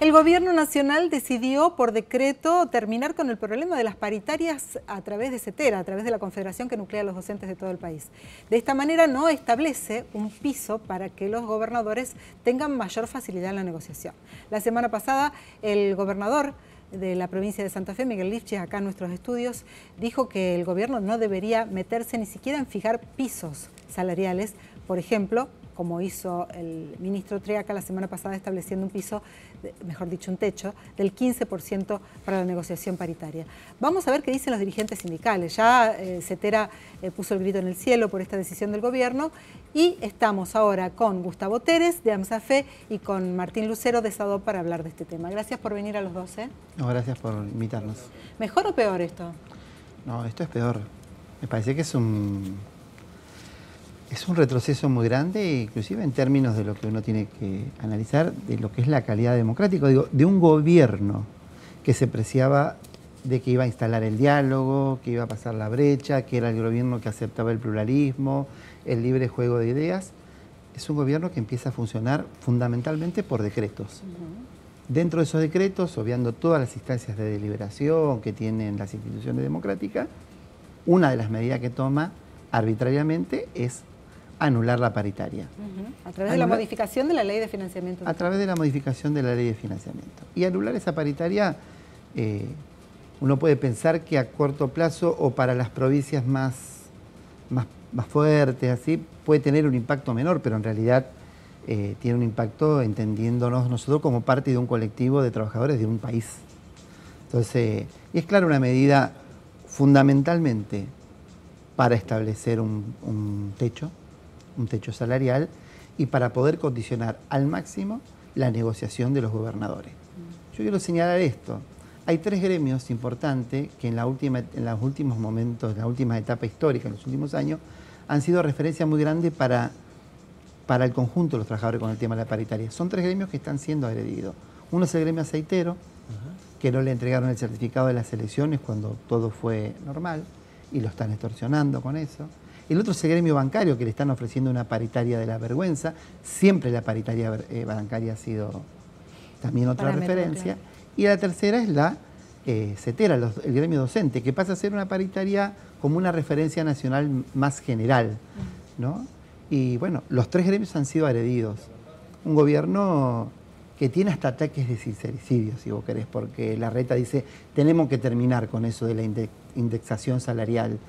El Gobierno Nacional decidió por decreto terminar con el problema de las paritarias a través de CETERA, a través de la confederación que nuclea a los docentes de todo el país. De esta manera no establece un piso para que los gobernadores tengan mayor facilidad en la negociación. La semana pasada el gobernador de la provincia de Santa Fe, Miguel Lifchis, acá en nuestros estudios, dijo que el gobierno no debería meterse ni siquiera en fijar pisos salariales, por ejemplo, como hizo el ministro Triaca la semana pasada, estableciendo un piso, mejor dicho, un techo del 15% para la negociación paritaria. Vamos a ver qué dicen los dirigentes sindicales. Ya CETERA puso el grito en el cielo por esta decisión del gobierno y estamos ahora con Gustavo Teres de AMSAFE y con Martín Lucero de SADOP para hablar de este tema. Gracias por venir a los dos. No, gracias por invitarnos. ¿Mejor o peor esto? No, esto es peor. Me parece que es un retroceso muy grande, inclusive en términos de lo que uno tiene que analizar, de lo que es la calidad democrática, digo, de un gobierno que se preciaba de que iba a instalar el diálogo, que iba a pasar la brecha, que era el gobierno que aceptaba el pluralismo, el libre juego de ideas. Es un gobierno que empieza a funcionar fundamentalmente por decretos. Dentro de esos decretos, obviando todas las instancias de deliberación que tienen las instituciones democráticas, una de las medidas que toma arbitrariamente es anular la paritaria. A través de la modificación de la ley de financiamiento. A través de la modificación de la ley de financiamiento. Y anular esa paritaria, uno puede pensar que a corto plazo o para las provincias más fuertes, así, puede tener un impacto menor, pero en realidad tiene un impacto entendiéndonos nosotros como parte de un colectivo de trabajadores de un país. Entonces, y es claro, una medida fundamentalmente para establecer un techo salarial y para poder condicionar al máximo la negociación de los gobernadores. Yo quiero señalar esto. Hay tres gremios importantes que en los últimos momentos, en la última etapa histórica, en los últimos años, han sido referencia muy grande para el conjunto de los trabajadores con el tema de la paritaria. Son tres gremios que están siendo agredidos. Uno es el gremio aceitero, que no le entregaron el certificado de las elecciones cuando todo fue normal y lo están extorsionando con eso. El otro es el gremio bancario, que le están ofreciendo una paritaria de la vergüenza. Siempre la paritaria bancaria ha sido también otra referencia. Y la tercera es la CETERA, el gremio docente, que pasa a ser una paritaria como una referencia nacional más general, ¿no? Y bueno, los tres gremios han sido agredidos. Un gobierno que tiene hasta ataques de sincericidio, si vos querés, porque Larreta dice, tenemos que terminar con eso de la indexación salarial,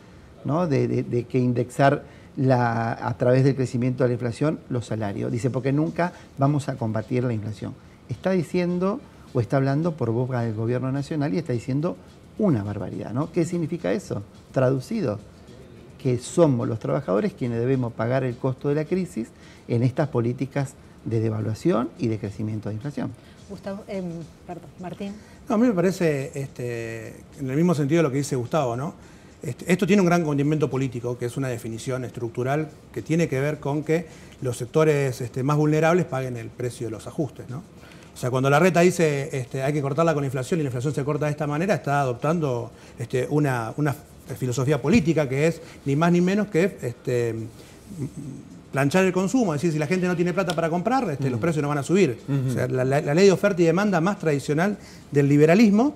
¿no? De que indexar a través del crecimiento de la inflación los salarios. Dice, porque nunca vamos a combatir la inflación. Está diciendo o está hablando por boca del gobierno nacional y está diciendo una barbaridad, ¿no? ¿Qué significa eso? Traducido, que somos los trabajadores quienes debemos pagar el costo de la crisis en estas políticas de devaluación y de crecimiento de inflación. Gustavo, perdón, Martín. No, a mí me parece, en el mismo sentido de lo que dice Gustavo, ¿no? Esto tiene un gran condimento político, que es una definición estructural que tiene que ver con que los sectores más vulnerables paguen el precio de los ajustes, ¿no? O sea, cuando Larreta dice hay que cortarla con la inflación y la inflación se corta de esta manera, está adoptando una filosofía política que es ni más ni menos que planchar el consumo, es decir, si la gente no tiene plata para comprar, los precios no van a subir. O sea, la ley de oferta y demanda más tradicional del liberalismo,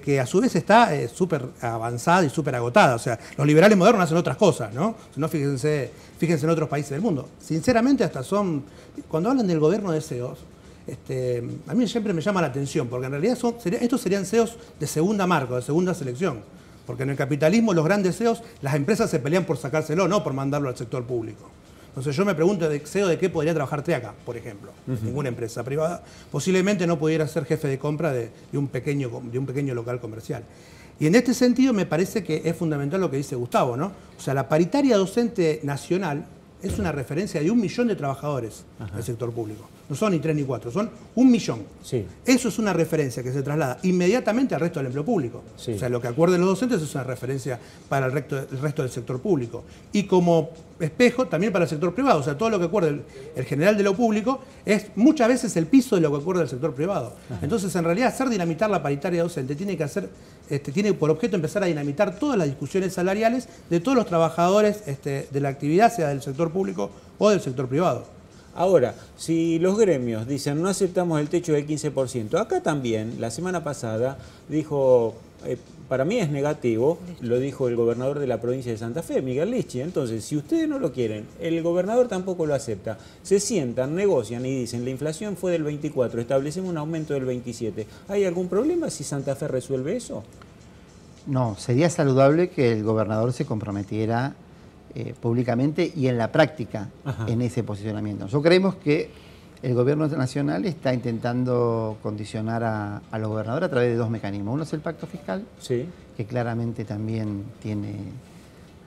que a su vez está súper avanzada y súper agotada. O sea, los liberales modernos hacen otras cosas, ¿no? Si no, fíjense en otros países del mundo. Sinceramente, cuando hablan del gobierno de CEOs, a mí siempre me llama la atención, porque en realidad estos serían CEOs de segunda marca, de segunda selección. Porque en el capitalismo los grandes CEOs, las empresas se pelean por sacárselo, no por mandarlo al sector público. Entonces yo me pregunto de CEO de qué podría trabajar Triaca, por ejemplo. Ninguna empresa privada posiblemente no pudiera ser jefe de compra de un pequeño local comercial. Y en este sentido me parece que es fundamental lo que dice Gustavo, ¿no? O sea, la paritaria docente nacional es una referencia de 1 millón de trabajadores del sector público. No son ni 3 ni 4, son 1 millón. Sí. Eso es una referencia que se traslada inmediatamente al resto del empleo público. Sí. O sea, lo que acuerden los docentes es una referencia para el resto del sector público. Y como espejo también para el sector privado. O sea, todo lo que acuerde el general de lo público es muchas veces el piso de lo que acuerda el sector privado. Entonces, en realidad, hacer dinamitar la paritaria docente tiene por objeto empezar a dinamitar todas las discusiones salariales de todos los trabajadores de la actividad, sea del sector público o del sector privado. Ahora, si los gremios dicen no aceptamos el techo del 15%, acá también, la semana pasada, dijo, para mí es negativo, lo dijo el gobernador de la provincia de Santa Fe, Miguel Lichi. Entonces, si ustedes no lo quieren, el gobernador tampoco lo acepta, se sientan, negocian y dicen, la inflación fue del 24, establecemos un aumento del 27. ¿Hay algún problema si Santa Fe resuelve eso? No, sería saludable que el gobernador se comprometiera públicamente y en la práctica en ese posicionamiento. Nosotros creemos que el gobierno nacional está intentando condicionar a los gobernadores a través de dos mecanismos. Uno es el pacto fiscal, sí, que claramente también tiene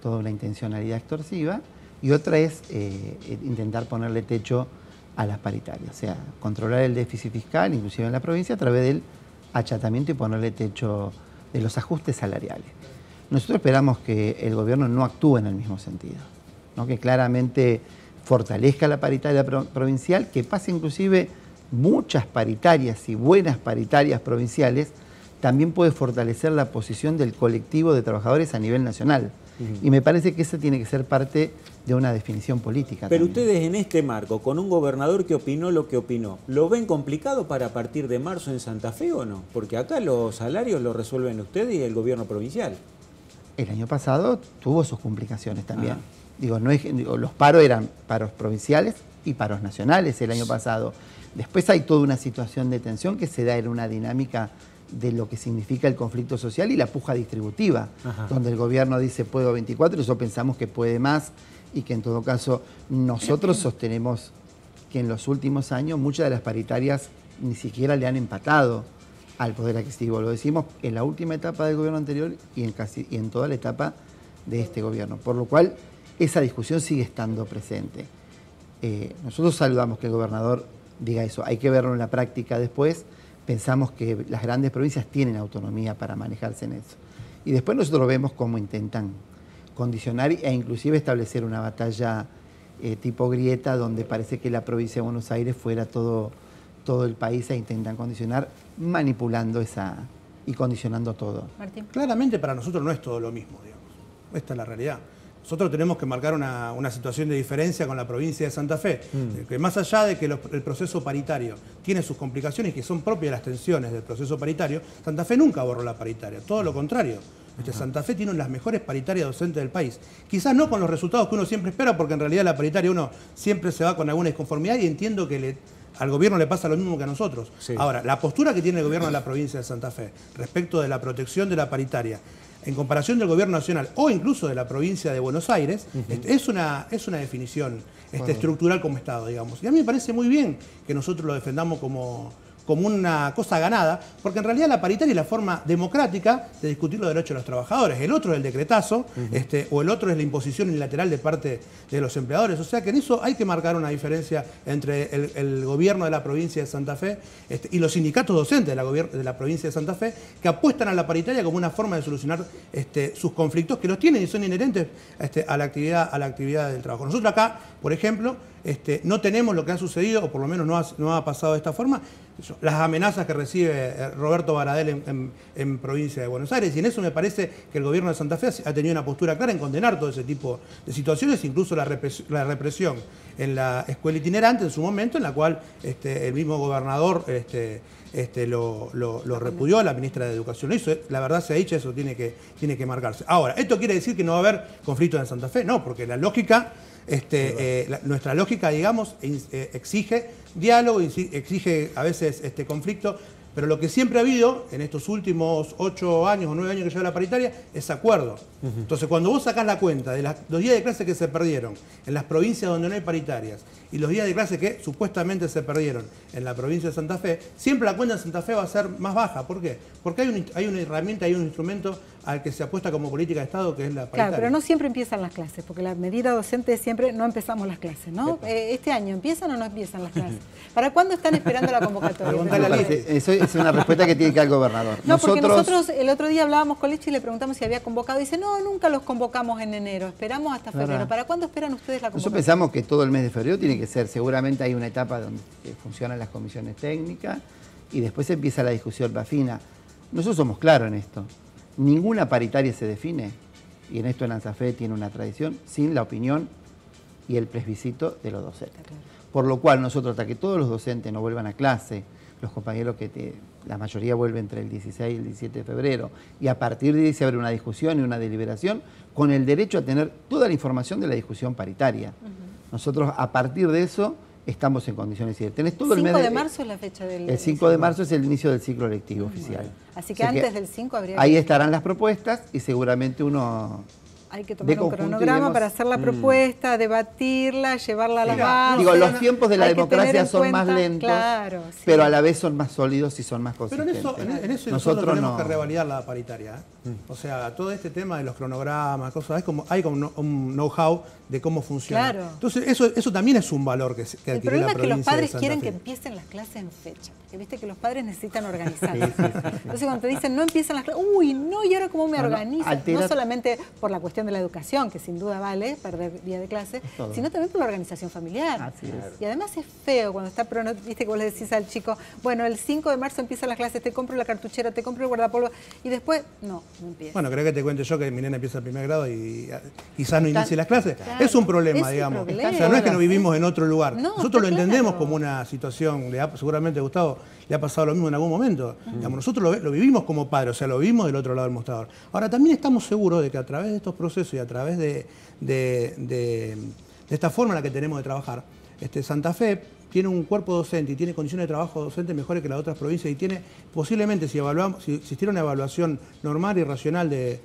toda una intencionalidad extorsiva, y otra es intentar ponerle techo a las paritarias, o sea, controlar el déficit fiscal, inclusive en la provincia, a través del achatamiento y ponerle techo de los ajustes salariales. Nosotros esperamos que el gobierno no actúe en el mismo sentido, ¿no? Que claramente fortalezca la paritaria provincial, que pase inclusive muchas paritarias y buenas paritarias provinciales, también puede fortalecer la posición del colectivo de trabajadores a nivel nacional. Y me parece que eso tiene que ser parte de una definición política. Pero también. ustedes en este marco, con un gobernador que opinó lo que opinó, ¿lo ven complicado para a partir de marzo en Santa Fe o no? Porque acá los salarios los resuelven ustedes y el gobierno provincial. El año pasado tuvo sus complicaciones también. Digo, los paros eran paros provinciales y paros nacionales el año pasado. Después hay toda una situación de tensión que se da en una dinámica de lo que significa el conflicto social y la puja distributiva, donde el gobierno dice puedo 24 y nosotros pensamos que puede más, y que en todo caso nosotros sostenemos que en los últimos años muchas de las paritarias ni siquiera le han empatado al poder adquisitivo. Lo decimos en la última etapa del gobierno anterior y en toda la etapa de este gobierno, por lo cual esa discusión sigue estando presente. Nosotros saludamos que el gobernador diga eso, hay que verlo en la práctica después. Pensamos que las grandes provincias tienen autonomía para manejarse en eso. Y después nosotros vemos cómo intentan condicionar e inclusive establecer una batalla tipo grieta, donde parece que la provincia de Buenos Aires fuera todo el país, e intentan condicionar manipulando y condicionando todo. Martín. Claramente para nosotros no es todo lo mismo, digamos. Esta es la realidad. Nosotros tenemos que marcar una situación de diferencia con la provincia de Santa Fe, que más allá de que el proceso paritario tiene sus complicaciones que son propias de las tensiones del proceso paritario, Santa Fe nunca borró la paritaria, todo lo contrario. Santa Fe tiene las mejores paritarias docentes del país. Quizás no con los resultados que uno siempre espera, porque en realidad la paritaria uno siempre se va con alguna disconformidad, y entiendo que al gobierno le pasa lo mismo que a nosotros. Sí. Ahora, la postura que tiene el gobierno de la provincia de Santa Fe respecto de la protección de la paritaria, en comparación del gobierno nacional o incluso de la provincia de Buenos Aires, es una definición estructural como Estado, digamos. Y a mí me parece muy bien que nosotros lo defendamos como una cosa ganada, porque en realidad la paritaria es la forma democrática de discutir los derechos de los trabajadores. El otro es el decretazo, o el otro es la imposición unilateral de parte de los empleadores. O sea que en eso hay que marcar una diferencia entre el gobierno de la provincia de Santa Fe y los sindicatos docentes de la provincia de Santa Fe, que apuestan a la paritaria como una forma de solucionar sus conflictos, que los tienen y son inherentes a la actividad del trabajo. Nosotros acá, por ejemplo, no tenemos lo que ha sucedido, o por lo menos no ha pasado de esta forma, las amenazas que recibe Roberto Baradel en provincia de Buenos Aires, y en eso me parece que el gobierno de Santa Fe ha tenido una postura clara en condenar todo ese tipo de situaciones, incluso la represión en la escuela itinerante en su momento, en la cual el mismo gobernador lo repudió a la ministra de Educación. Eso, la verdad sea dicha, eso tiene que marcarse. Ahora, ¿esto quiere decir que no va a haber conflictos en Santa Fe? No, porque la lógica, nuestra lógica, digamos, exige diálogo, exige a veces conflicto, pero lo que siempre ha habido en estos últimos 8 años o 9 años que lleva la paritaria es acuerdo. Entonces, cuando vos sacás la cuenta de los días de clase que se perdieron en las provincias donde no hay paritarias y los días de clase que supuestamente se perdieron en la provincia de Santa Fe, siempre la cuenta de Santa Fe va a ser más baja. ¿Por qué? Porque hay una herramienta, hay un instrumento al que se apuesta como política de Estado, que es la paritaria. Claro, pero no siempre empiezan las clases, porque la medida docente es siempre no empezamos las clases, ¿no? ¿Este año empiezan o no empiezan las clases? ¿Para cuándo están esperando la convocatoria? Eso es una respuesta que tiene que dar el gobernador. No, porque nosotros el otro día hablábamos con Lichi y le preguntamos si había convocado. Dice, no, nunca los convocamos en enero, esperamos hasta febrero. ¿Para cuándo esperan ustedes la convocatoria? Nosotros pensamos que todo el mes de febrero tiene que ser, seguramente hay una etapa donde funcionan las comisiones técnicas y después empieza la discusión más fina. Nosotros somos claros en esto. Ninguna paritaria se define, y en esto en Santa Fe tiene una tradición, sin la opinión y el plebiscito de los docentes. Por lo cual nosotros, hasta que todos los docentes no vuelvan a clase, los compañeros la mayoría vuelve entre el 16 y el 17 de febrero, y a partir de ahí se abre una discusión y una deliberación con el derecho a tener toda la información de la discusión paritaria. Nosotros, a partir de eso, estamos en condiciones de tenés todo el 5 mes de marzo es la fecha del... El 5 de marzo es el inicio del ciclo lectivo oficial. Así que antes del 5 habría ahí que... estarán las propuestas y seguramente uno... Hay que tomar un cronograma para hacer la propuesta, debatirla, llevarla a la base. Digo, los tiempos de la democracia son más lentos, claro, sí, pero a la vez son más sólidos y son más Pero consistentes. en eso nosotros tenemos que revalidar la paritaria. O sea, todo este tema de los cronogramas, cosas, hay como un know-how de cómo funciona. Claro. Entonces, eso también es un valor que adquirió la provincia. El problema es que los padres quieren Fe. que empiecen las clases en fecha. Porque viste que los padres necesitan organizarse. Entonces, cuando te dicen no empiezan las clases, uy, no, ¿y ahora cómo me organizo? No solamente por la cuestión de la educación, que sin duda vale perder día de clase, sino también por la organización familiar. Así es. Y además es feo cuando está, pero no, viste que vos le decís al chico, bueno, el 5 de marzo empiezan las clases, te compro la cartuchera, te compro el guardapolvo, y después, no empieza. Bueno, creo que te cuente yo que mi nena empieza el primer grado y quizás no inicie las clases. Claro, es un problema, digamos. O sea, no es que no vivimos en otro lugar. No, nosotros lo entendemos como una situación, seguramente Gustavo le ha pasado lo mismo en algún momento. Digamos, nosotros lo vivimos como padres, o sea, lo vivimos del otro lado del mostrador. Ahora, también estamos seguros de que a través de estos procesos y a través de esta forma en la que tenemos de trabajar, Santa Fe tiene un cuerpo docente y tiene condiciones de trabajo docente mejores que las otras provincias y tiene posiblemente, si existiera una evaluación normal y racional de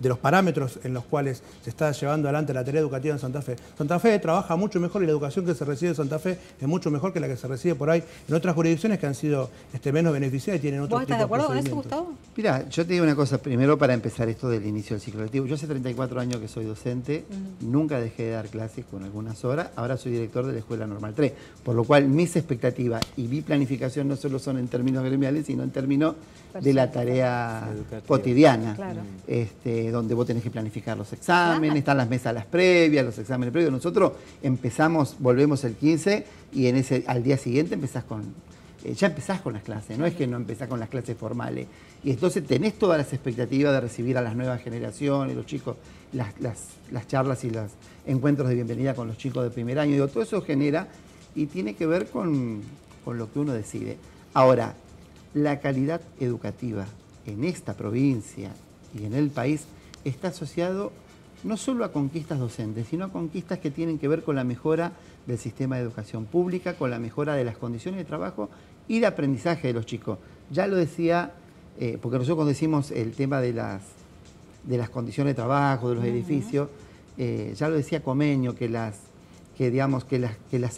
los parámetros en los cuales se está llevando adelante la tarea educativa en Santa Fe. Santa Fe trabaja mucho mejor y la educación que se recibe en Santa Fe es mucho mejor que la que se recibe por ahí en otras jurisdicciones que han sido menos beneficiadas y tienen otro tipo de procedimientos. ¿Vos estás de acuerdo con eso, Gustavo? Mira, yo te digo una cosa, primero para empezar esto del inicio del ciclo lectivo. Yo hace 34 años que soy docente, nunca dejé de dar clases con algunas horas, ahora soy director de la Escuela Normal 3, por lo cual mis expectativas y mi planificación no solo son en términos gremiales, sino en términos de la tarea cotidiana, claro. Donde vos tenés que planificar los exámenes, están las mesas las previas, los exámenes previos. Nosotros volvemos el 15 y al día siguiente ya empezás con las clases, no es que no empezás con las clases formales. Y entonces tenés todas las expectativas de recibir a las nuevas generaciones, los chicos, las charlas y los encuentros de bienvenida con los chicos de primer año. Digo, todo eso genera y tiene que ver con lo que uno decide. Ahora, la calidad educativa en esta provincia y en el país está asociado no solo a conquistas docentes, sino a conquistas que tienen que ver con la mejora del sistema de educación pública, con la mejora de las condiciones de trabajo y de aprendizaje de los chicos. Ya lo decía, porque nosotros cuando decimos el tema de las condiciones de trabajo, de los edificios, ya lo decía Comenio, que las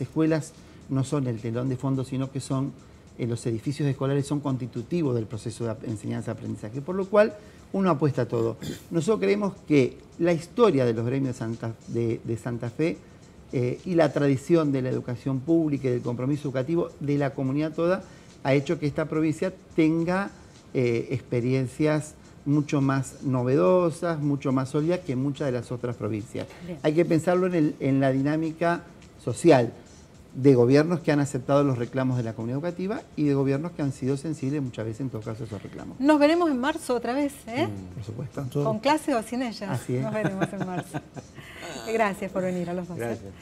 escuelas no son el telón de fondo, sino que son los edificios escolares son constitutivos del proceso de enseñanza-aprendizaje, por lo cual uno apuesta a todo. Nosotros creemos que la historia de los gremios de Santa Fe y la tradición de la educación pública y del compromiso educativo de la comunidad toda ha hecho que esta provincia tenga experiencias mucho más novedosas, mucho más sólidas que muchas de las otras provincias. Bien. Hay que pensarlo en la dinámica social de gobiernos que han aceptado los reclamos de la comunidad educativa y de gobiernos que han sido sensibles muchas veces en todo caso a esos reclamos. Nos veremos en marzo otra vez, ¿eh? Por supuesto. ¿Con clase o sin ella? Así es. Nos veremos en marzo. Gracias por venir a los dos. Gracias.